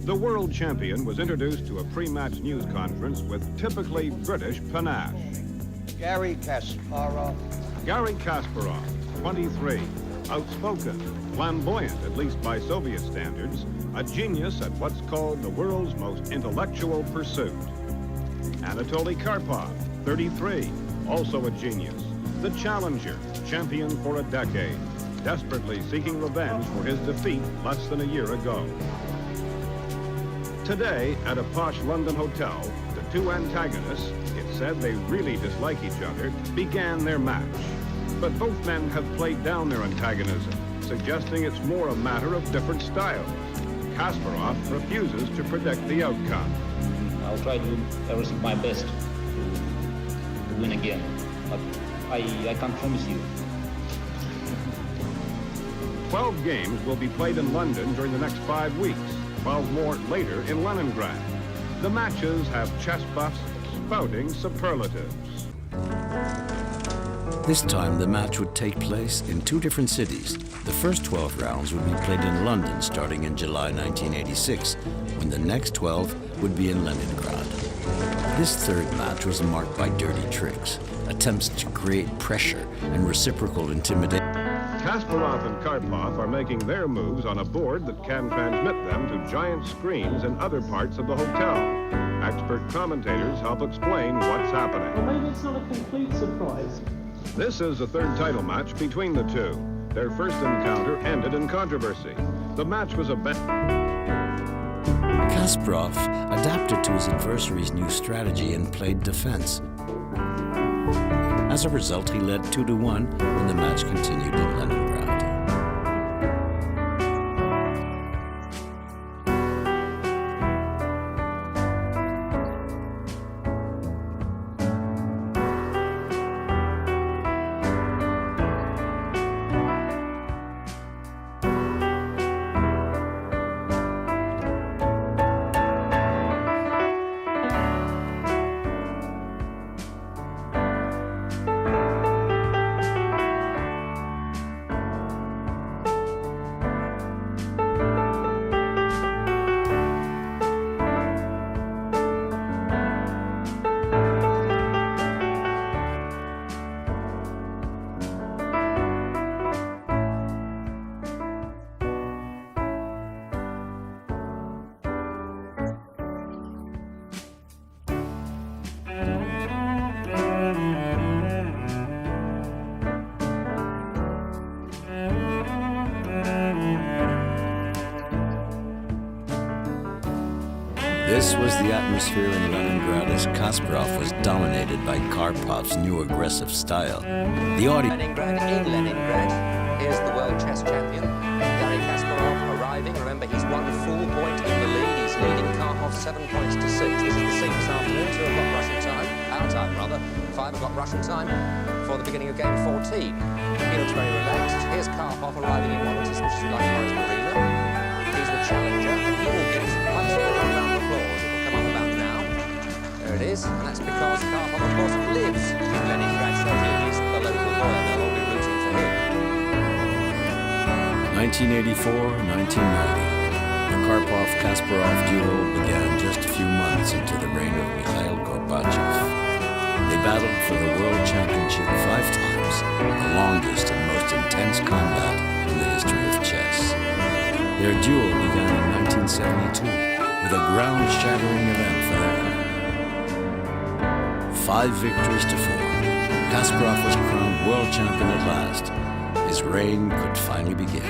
The world champion was introduced to a pre-match news conference with typically British panache. Garry Kasparov. Garry Kasparov, 23, outspoken, flamboyant, at least by Soviet standards, a genius at what's called the world's most intellectual pursuit. Anatoly Karpov, 33, also a genius, the challenger, champion for a decade, desperately seeking revenge for his defeat less than a year ago. Today, at a posh London hotel, the two antagonists, it's said they really dislike each other, began their match. But both men have played down their antagonism, suggesting it's more a matter of different styles. Kasparov refuses to predict the outcome. I'll try to do everything my best to win again, but I can't promise you. 12 games will be played in London during the next 5 weeks, 12 more later in Leningrad. The matches have chess buffs spouting superlatives. This time the match would take place in two different cities. The first 12 rounds would be played in London starting in July 1986, when the next 12 would be in Leningrad. This third match was marked by dirty tricks, attempts to create pressure and reciprocal intimidation. Kasparov and Karpov are making their moves on a board that can transmit them to giant screens in other parts of the hotel. Expert commentators help explain what's happening. Well, maybe it's not a complete surprise. This is the third title match between the two. Their first encounter ended in controversy. The match was a bet. Kasparov adapted to his adversary's new strategy and played defense. As a result, he led 2-1 when the match continued in Leningrad. This was the atmosphere in Leningrad as Kasparov was dominated by Karpov's new aggressive style. The audience... Leningrad, here's the world chess champion, Garry Kasparov arriving. Remember, he's won full point in the lead. He's leading Karpov 7 points to 6. This is the same this afternoon, 2 o'clock Russian time, our time rather, 5 o'clock Russian time for the beginning of game 14. He looks very relaxed. Here's Karpov arriving in what is like Forest Arena. He's the challenger, and he will get once the round of applause. It will come up about now. There it is, and that's because Karpov, of course, lives in Leningrad, so he is the local boy, and they'll all be rooting for him. 1984-1990. The Karpov-Kasparov duel began just a few months into the reign of Mikhail Gorbachev. They battled for the World Championship 5 times, the longest and most intense combat in the history of chess. Their duel began in 1972 with a ground-shattering event for their country. 5 victories to 4. Kasparov was crowned world champion at last. His reign could finally begin.